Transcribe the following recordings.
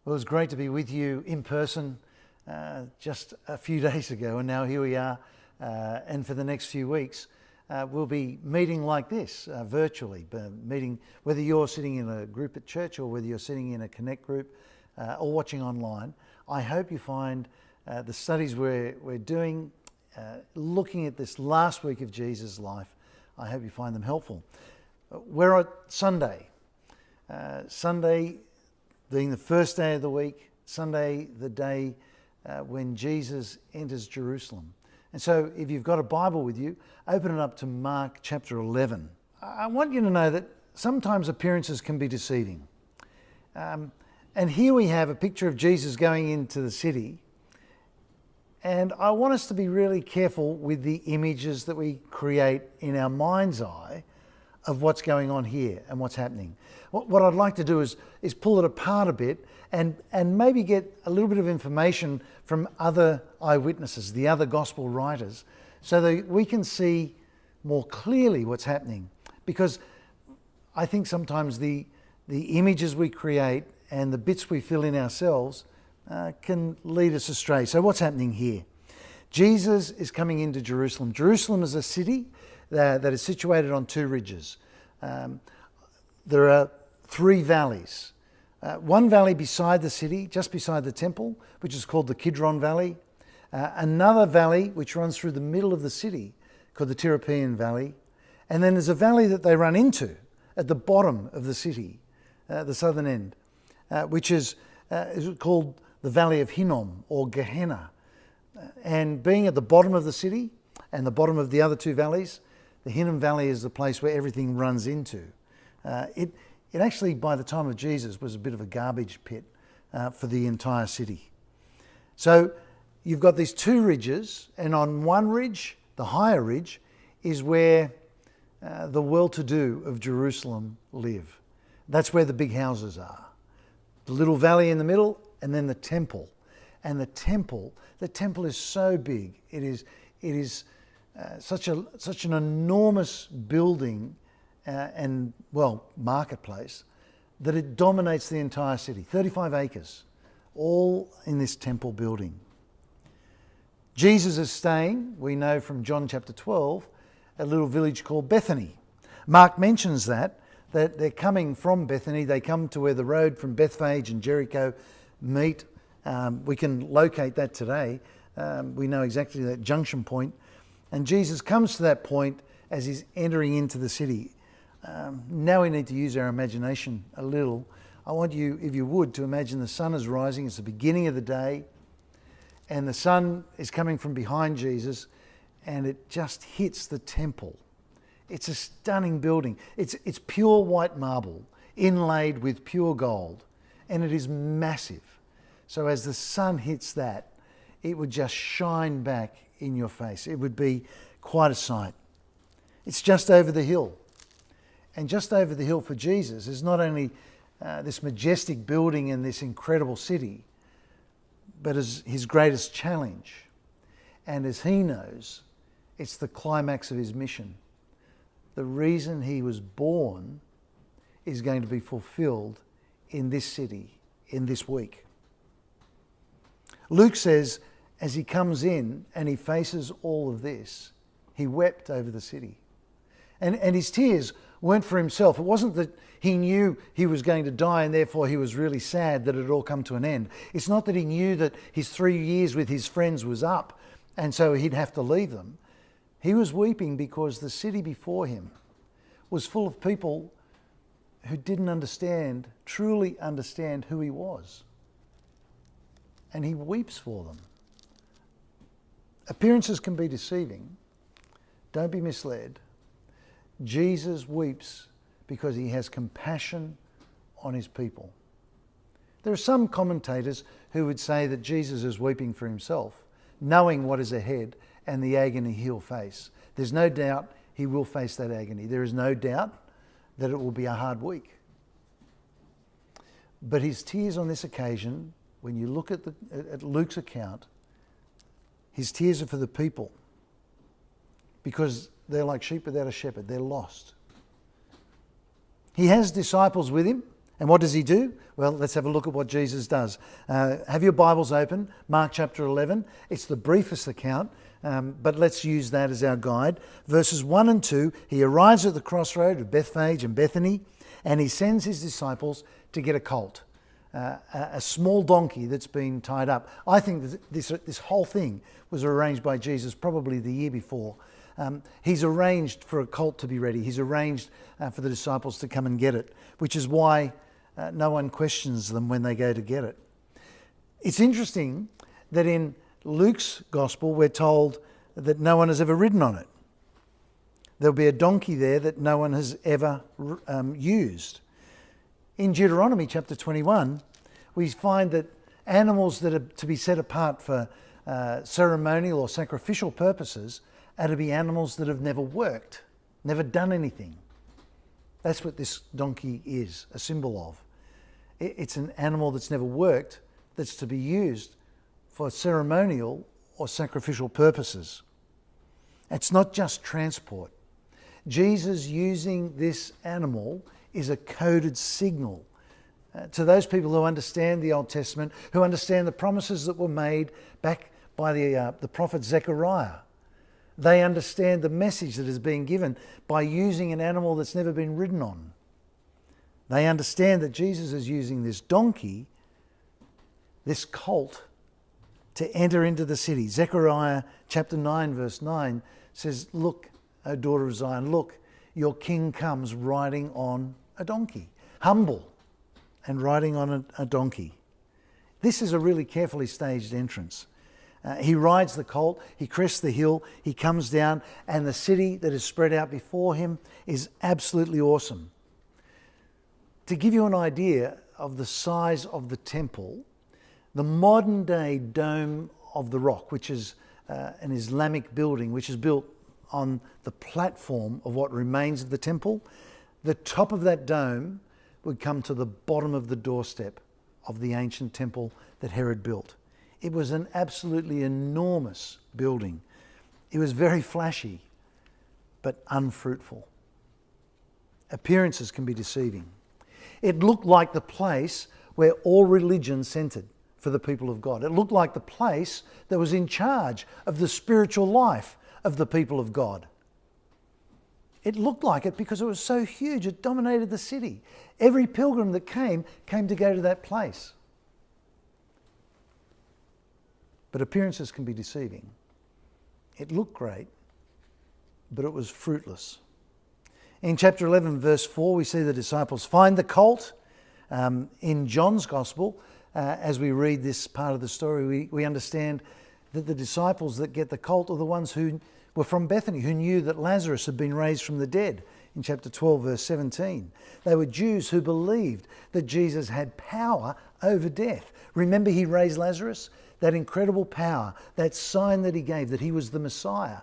Well, it was great to be with you in person just a few days ago, and now here we are. And for the next few weeks, we'll be meeting like this, virtually, meeting whether you're sitting in a group at church or whether you're sitting in a connect group or watching online. I hope you find the studies we're doing, looking at this last week of Jesus' life, I hope you find them helpful. We're at Sunday. Sunday being the first day of the week, Sunday the day when Jesus enters Jerusalem. And so if you've got a Bible with you, open it up to Mark chapter 11. I want you to know that sometimes appearances can be deceiving. And here we have a picture of Jesus going into the city. And I want us to be really careful with the images that we create in our mind's eye of what's going on here and what's happening. What I'd like to do is pull it apart a bit and maybe get a little bit of information from other eyewitnesses, the other gospel writers, so that we can see more clearly what's happening. Because I think sometimes the images we create and the bits we fill in ourselves can lead us astray. So what's happening here? Jesus is coming into Jerusalem. Jerusalem is a city that is situated on two ridges. There are three valleys. One valley beside the city, just beside the temple, which is called the Kidron Valley. Another valley which runs through the middle of the city, called the Tyropoeon Valley. And then there's a valley that they run into at the bottom of the city, the southern end, which is called the Valley of Hinnom, or Gehenna. And being at the bottom of the city and the bottom of the other two valleys, the Hinnom Valley is the place where everything runs into. It actually, by the time of Jesus, was a bit of a garbage pit for the entire city. So you've got these two ridges, and on one ridge, the higher ridge, is where the well-to-do of Jerusalem live. That's where the big houses are. The little valley in the middle, and then the temple. And the temple is so big. It is such an enormous building and marketplace that it dominates the entire city. 35 acres, all in this temple building. Jesus is staying, we know from John chapter 12, a little village called Bethany. Mark mentions that they're coming from Bethany. They come to where the road from Bethphage and Jericho meet. We can locate that today. We know exactly that junction point. And Jesus comes to that point as he's entering into the city. Now we need to use our imagination a little. I want you, if you would, to imagine the sun is rising. It's the beginning of the day. And the sun is coming from behind Jesus. And it just hits the temple. It's a stunning building. It's pure white marble, inlaid with pure gold. And it is massive. So as the sun hits that, it would just shine back in your face. It would be quite a sight. It's just over the hill. And just over the hill for Jesus is not only this majestic building and this incredible city, but as his greatest challenge. And as he knows, it's the climax of his mission. The reason he was born is going to be fulfilled in this city, in this week. Luke says, as he comes in and he faces all of this, he wept over the city. And his tears weren't for himself. It wasn't that he knew he was going to die and therefore he was really sad that it had all come to an end. It's not that he knew that his 3 years with his friends was up and so he'd have to leave them. He was weeping because the city before him was full of people who didn't truly understand who he was. And he weeps for them. Appearances can be deceiving. Don't be misled. Jesus weeps because he has compassion on his people. There are some commentators who would say that Jesus is weeping for himself, knowing what is ahead and the agony he'll face. There's no doubt he will face that agony. There is no doubt that it will be a hard week. But his tears on this occasion, when you look at Luke's account, his tears are for the people because they're like sheep without a shepherd. They're lost. He has disciples with him, And what does he do? Well, let's have a look at what Jesus does. Have your Bibles open, Mark chapter 11. It's the briefest account, but let's use that as our guide. Verses 1 and 2, he arrives at the crossroad of Bethphage and Bethany, and he sends his disciples to get a colt, a small donkey that's been tied up. I think that this whole thing was arranged by Jesus probably the year before. He's arranged for a colt to be ready. He's arranged for the disciples to come and get it, which is why no one questions them when they go to get it. It's interesting that in Luke's gospel, we're told that no one has ever ridden on it. There'll be a donkey there that no one has ever used. In Deuteronomy chapter 21, we find that animals that are to be set apart for ceremonial or sacrificial purposes are to be animals that have never worked, never done anything. That's what this donkey is a symbol of. It's an animal that's never worked, that's to be used for ceremonial or sacrificial purposes. It's not just transport. Jesus using this animal is a coded signal to those people who understand the Old Testament, who understand the promises that were made back by the prophet Zechariah. They understand the message that is being given by using an animal that's never been ridden on. They understand that Jesus is using this donkey, this colt, to enter into the city. Zechariah chapter 9 verse 9 says, "Look, O daughter of Zion, look, your king comes riding on a donkey." Humble and riding on a donkey. This is a really carefully staged entrance. He rides the colt, he crests the hill, he comes down, and the city that is spread out before him is absolutely awesome. To give you an idea of the size of the temple, the modern day Dome of the Rock, which is an Islamic building which is built on the platform of what remains of the temple, the top of that dome would come to the bottom of the doorstep of the ancient temple that Herod built. It was an absolutely enormous building. It was very flashy, but unfruitful. Appearances can be deceiving. It looked like the place where all religion centered for the people of God. It looked like the place that was in charge of the spiritual life of the people of God. It looked like it because it was so huge, it dominated the city. Every pilgrim that came to go to that place. But appearances can be deceiving. It looked great, but it was fruitless. In chapter 11, verse 4, we see the disciples find the colt. In John's Gospel, as we read this part of the story, we understand that the disciples that get the colt are the ones who were from Bethany, who knew that Lazarus had been raised from the dead. In chapter 12, verse 17. They were Jews who believed that Jesus had power over death. Remember, he raised Lazarus? That incredible power, that sign that he gave, that he was the Messiah.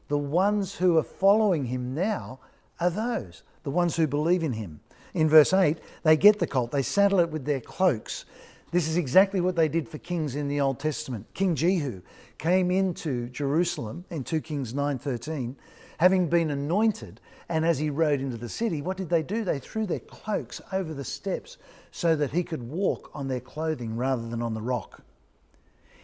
The ones who are following him now are those, the ones who believe in him. In verse 8, they get the colt, they saddle it with their cloaks. This is exactly what they did for kings in the Old Testament. King Jehu came into Jerusalem in 2 Kings 9:13, having been anointed, and as he rode into the city, what did they do? They threw their cloaks over the steps so that he could walk on their clothing rather than on the rock.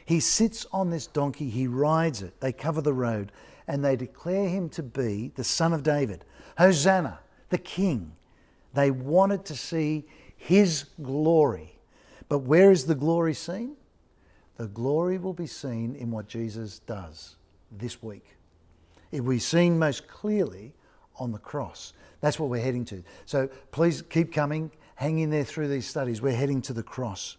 He sits on this donkey, he rides it, they cover the road, and they declare him to be the Son of David. Hosanna, the King. They wanted to see his glory. But where is the glory seen? The glory will be seen in what Jesus does this week. It will be seen most clearly on the cross. That's what we're heading to. So please keep coming, hang in there through these studies. We're heading to the cross.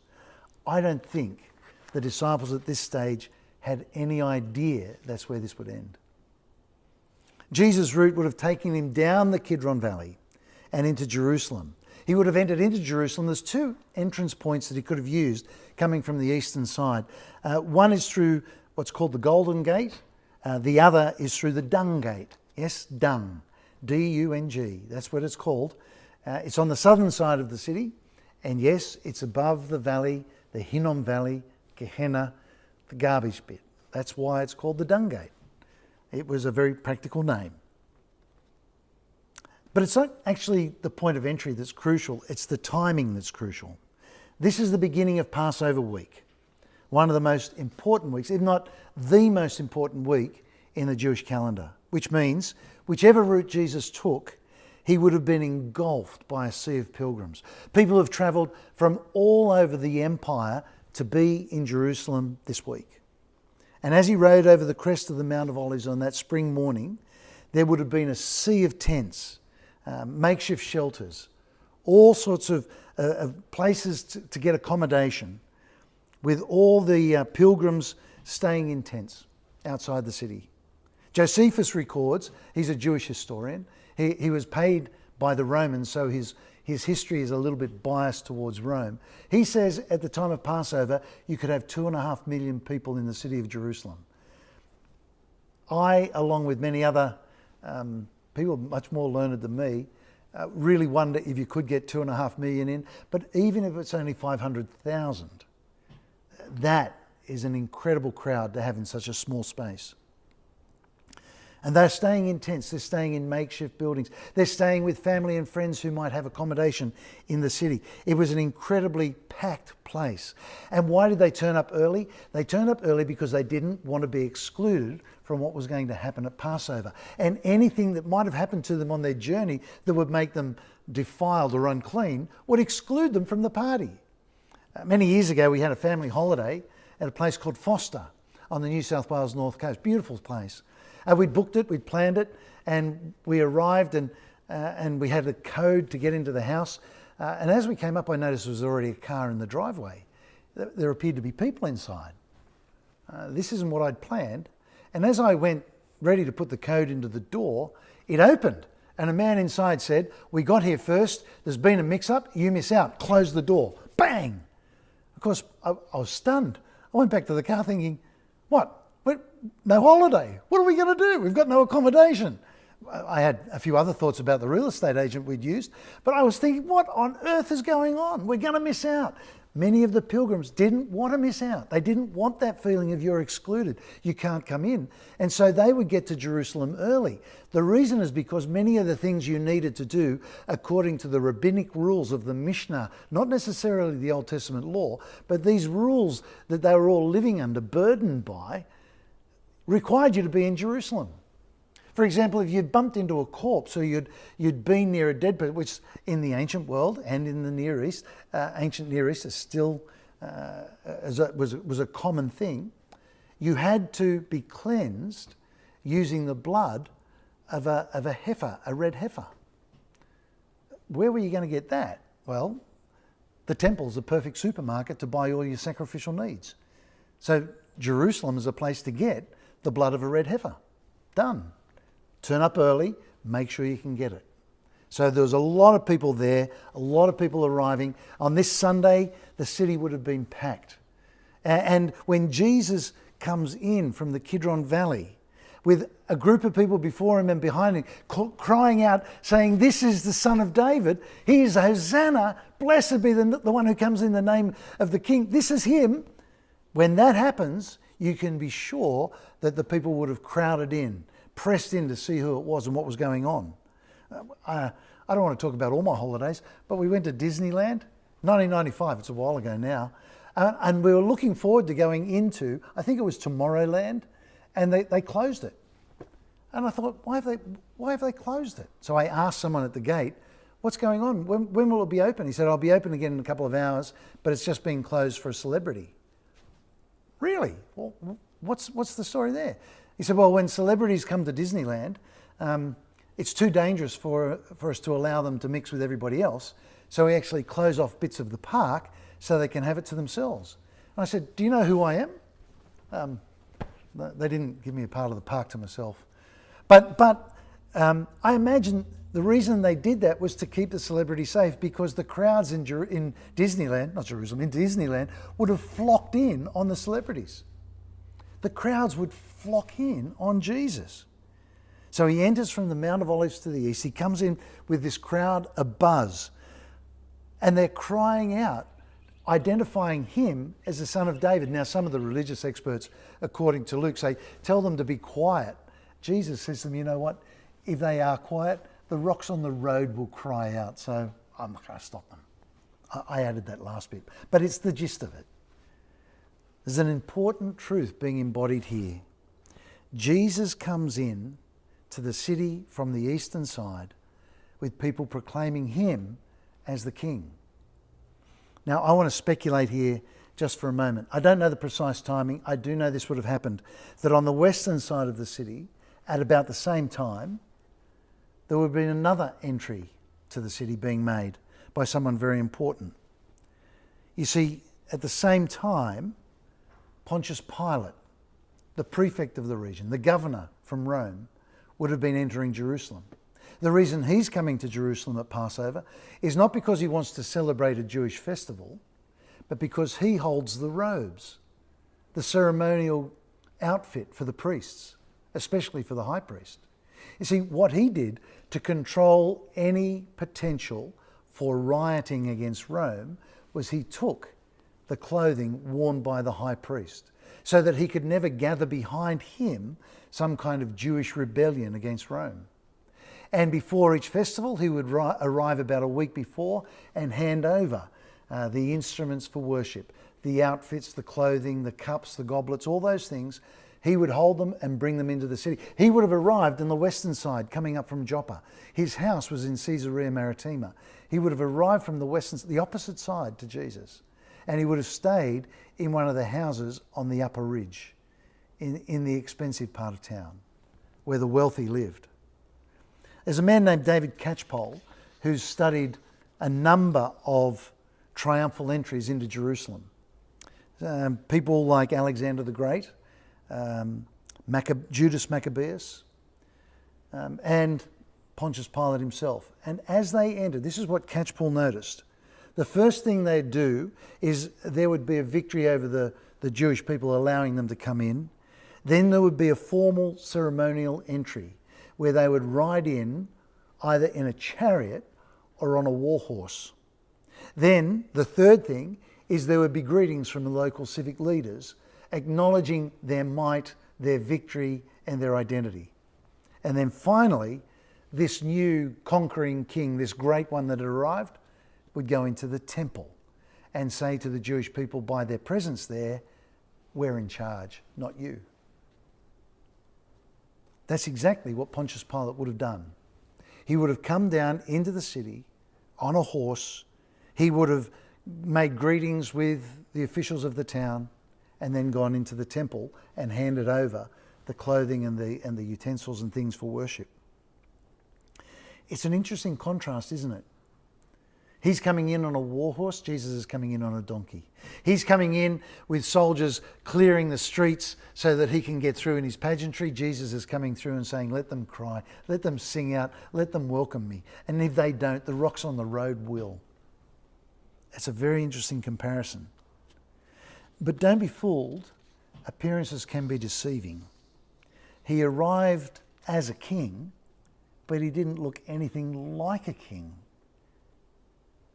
I don't think the disciples at this stage had any idea that's where this would end. Jesus' route would have taken him down the Kidron Valley and into Jerusalem. He would have entered into Jerusalem. There's two entrance points that he could have used coming from the eastern side. One is through what's called the Golden Gate. The other is through the Dung Gate. Yes, Dung. D-U-N-G. That's what it's called. It's on the southern side of the city. And yes, it's above the valley, the Hinnom Valley, Gehenna, the garbage pit. That's why it's called the Dung Gate. It was a very practical name. But it's not actually the point of entry that's crucial, it's the timing that's crucial. This is the beginning of Passover week, one of the most important weeks, if not the most important week in the Jewish calendar, which means whichever route Jesus took, he would have been engulfed by a sea of pilgrims. People have travelled from all over the empire to be in Jerusalem this week. And as he rode over the crest of the Mount of Olives on that spring morning, there would have been a sea of tents, makeshift shelters, all sorts of places to get accommodation, with all the pilgrims staying in tents outside the city. Josephus records, he's a Jewish historian, he was paid by the Romans, so his history is a little bit biased towards Rome. He says at the time of Passover, you could have 2.5 million people in the city of Jerusalem. I, along with many other people much more learned than me, really wonder if you could get 2.5 million in, but even if it's only 500,000, that is an incredible crowd to have in such a small space. And they're staying in tents, they're staying in makeshift buildings, they're staying with family and friends who might have accommodation in the city. It was an incredibly packed place. And why did they turn up early? They turned up early because they didn't want to be excluded from what was going to happen at Passover. And anything that might have happened to them on their journey that would make them defiled or unclean would exclude them from the party. Many years ago, we had a family holiday at a place called Foster on the New South Wales North Coast. Beautiful place. We'd booked it, we'd planned it, and we arrived and we had a code to get into the house. And as we came up, I noticed there was already a car in the driveway. There appeared to be people inside. This isn't what I'd planned. And as I went ready to put the code into the door, it opened. And a man inside said, "We got here first, there's been a mix-up, you miss out, close the door." Bang! Of course, I was stunned. I went back to the car thinking, what? No holiday. What are we going to do? We've got no accommodation. I had a few other thoughts about the real estate agent we'd used, but I was thinking, what on earth is going on? We're going to miss out. Many of the pilgrims didn't want to miss out. They didn't want that feeling of you're excluded, you can't come in. And so they would get to Jerusalem early. The reason is because many of the things you needed to do according to the rabbinic rules of the Mishnah, not necessarily the Old Testament law, but these rules that they were all living under, burdened by, required you to be in Jerusalem. For example, if you'd bumped into a corpse or you'd been near a dead person, which in the ancient world and in the Near East, ancient Near East is still was a common thing, you had to be cleansed using the blood of a heifer, a red heifer. Where were you going to get that? Well, the temple's a perfect supermarket to buy all your sacrificial needs. So Jerusalem is a place to get the blood of a red heifer. Done. Turn up early, make sure you can get it. So there was a lot of people there, a lot of people arriving. On this Sunday, the city would have been packed. And when Jesus comes in from the Kidron Valley with a group of people before him and behind him, crying out, saying, "This is the Son of David. He is Hosanna. Blessed be the one who comes in the name of the King." This is him. When that happens, you can be sure that the people would have crowded in, pressed in to see who it was and what was going on. I don't want to talk about all my holidays, but we went to Disneyland, 1995, it's a while ago now, and we were looking forward to going into, I think it was Tomorrowland, and they closed it. And I thought, why have they closed it? So I asked someone at the gate, "What's going on? When will it be open?" He said, "I'll be open again in a couple of hours, but it's just being closed for a celebrity." Really? Well, what's the story there? He said, "Well, when celebrities come to Disneyland, it's too dangerous for us to allow them to mix with everybody else. So we actually close off bits of the park so they can have it to themselves." And I said, "Do you know who I am?" They didn't give me a part of the park to myself. But I imagine the reason they did that was to keep the celebrity safe, because the crowds in Disneyland, not Jerusalem, in Disneyland, would have flocked in on the celebrities. The crowds would flock in on Jesus. So he enters from the Mount of Olives to the east. He comes in with this crowd abuzz, and they're crying out, identifying him as the Son of David. Now, some of the religious experts, according to Luke, say, "Tell them to be quiet." Jesus says to them, "You know what? If they are quiet, the rocks on the road will cry out. So I'm not going to stop them. I added that last bit, but it's the gist of it. There's an important truth being embodied here. Jesus comes in to the city from the eastern side with people proclaiming him as the king. Now, I want to speculate here just for a moment. I don't know the precise timing. I do know this would have happened, that on the western side of the city, at about the same time, there would have been another entry to the city being made by someone very important. You see, at the same time, Pontius Pilate, the prefect of the region, the governor from Rome, would have been entering Jerusalem. The reason he's coming to Jerusalem at Passover is not because he wants to celebrate a Jewish festival, but because he holds the robes, the ceremonial outfit for the priests, especially for the high priest. You see, what he did to control any potential for rioting against Rome was he took the clothing worn by the high priest so that he could never gather behind him some kind of Jewish rebellion against Rome. And before each festival, he would arrive about a week before and hand over the instruments for worship, the outfits, the clothing, the cups, the goblets, all those things. He would hold them and bring them into the city. He would have arrived on the western side, coming up from Joppa. His house was in Caesarea Maritima. He would have arrived from the opposite side to Jesus. And he would have stayed in one of the houses on the upper ridge, in the expensive part of town, where the wealthy lived. There's a man named David Catchpole who's studied a number of triumphal entries into Jerusalem. People like Alexander the Great, Judas Maccabeus, and Pontius Pilate himself. And as they entered, this is what Catchpole noticed. The first thing they'd do is there would be a victory over the Jewish people, allowing them to come in. Then there would be a formal ceremonial entry where they would ride in either in a chariot or on a war horse. Then the third thing is there would be greetings from the local civic leaders acknowledging their might, their victory and their identity. And then finally, this new conquering king, this great one that had arrived, would go into the temple and say to the Jewish people by their presence there, we're in charge, not you. That's exactly what Pontius Pilate would have done. He would have come down into the city on a horse. He would have made greetings with the officials of the town and then gone into the temple and handed over the clothing and the utensils and things for worship. It's an interesting contrast, isn't it? He's coming in on a war horse, Jesus is coming in on a donkey. He's coming in with soldiers clearing the streets so that he can get through in his pageantry. Jesus is coming through and saying, let them cry, let them sing out, let them welcome me. And if they don't, the rocks on the road will. It's a very interesting comparison. But don't be fooled, appearances can be deceiving. He arrived as a king, but he didn't look anything like a king.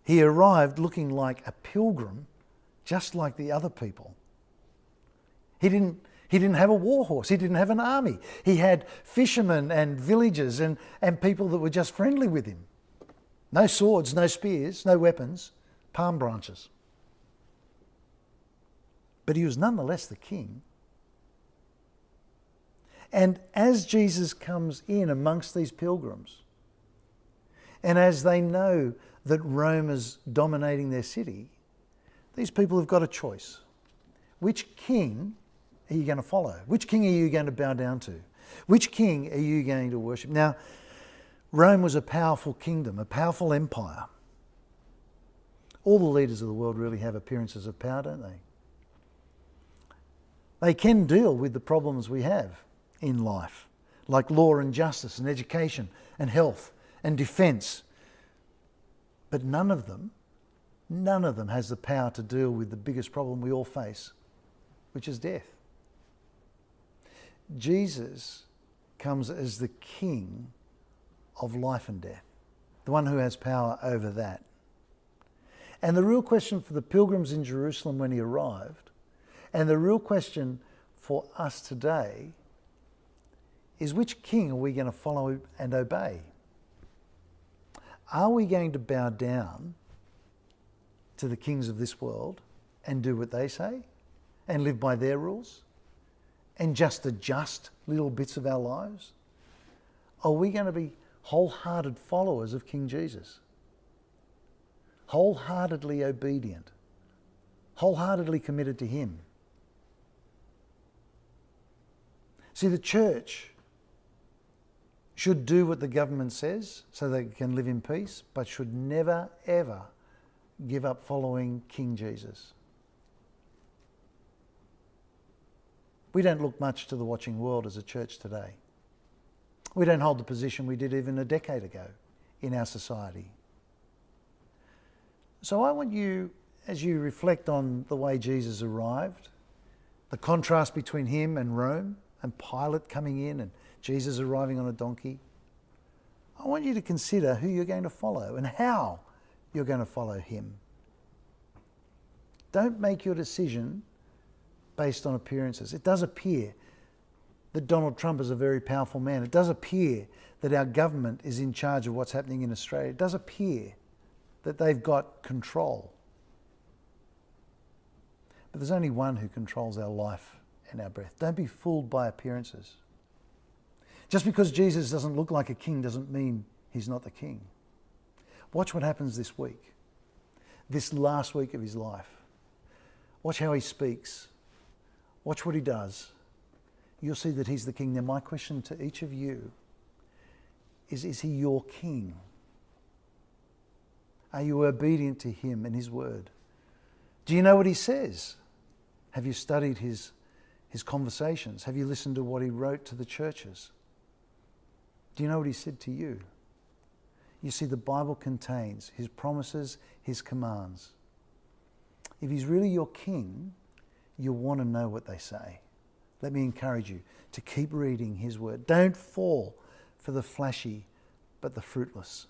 He arrived looking like a pilgrim, just like the other people. He didn't have a war horse. He didn't have an army. He had fishermen and villagers and people that were just friendly with him. No swords, no spears, no weapons, palm branches. But he was nonetheless the king. And as Jesus comes in amongst these pilgrims, and as they know that Rome is dominating their city, these people have got a choice. Which king are you going to follow? Which king are you going to bow down to? Which king are you going to worship? Now, Rome was a powerful kingdom, a powerful empire. All the leaders of the world really have appearances of power, don't they? They can deal with the problems we have in life, like law and justice and education and health and defence. But none of them has the power to deal with the biggest problem we all face, which is death. Jesus comes as the king of life and death, the one who has power over that. And the real question for the pilgrims in Jerusalem when he arrived, and the real question for us today, is which king are we going to follow and obey? Are we going to bow down to the kings of this world and do what they say and live by their rules and just adjust little bits of our lives? Are we going to be wholehearted followers of King Jesus? Wholeheartedly obedient, wholeheartedly committed to him. See, the church should do what the government says so they can live in peace, but should never, ever give up following King Jesus. We don't look much to the watching world as a church today. We don't hold the position we did even a decade ago in our society. So I want you, as you reflect on the way Jesus arrived, the contrast between him and Rome and Pilate coming in and Jesus arriving on a donkey, I want you to consider who you're going to follow and how you're going to follow him. Don't make your decision based on appearances. It does appear that Donald Trump is a very powerful man. It does appear that our government is in charge of what's happening in Australia. It does appear that they've got control. But there's only one who controls our life and our breath. Don't be fooled by appearances. Just because Jesus doesn't look like a king doesn't mean he's not the king. Watch what happens this week, this last week of his life. Watch how he speaks. Watch what he does. You'll see that he's the king. Now, my question to each of you is he your king? Are you obedient to him and his word? Do you know what he says? Have you studied his conversations? Have you listened to what he wrote to the churches? Do you know what he said to you? You see, the Bible contains his promises, his commands. If he's really your king, you'll want to know what they say. Let me encourage you to keep reading his word. Don't fall for the flashy but the fruitless.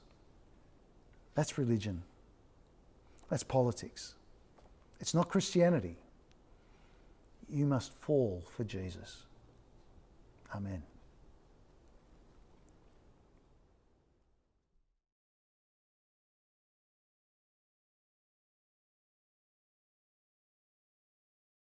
That's religion. That's politics. It's not Christianity. You must fall for Jesus. Amen.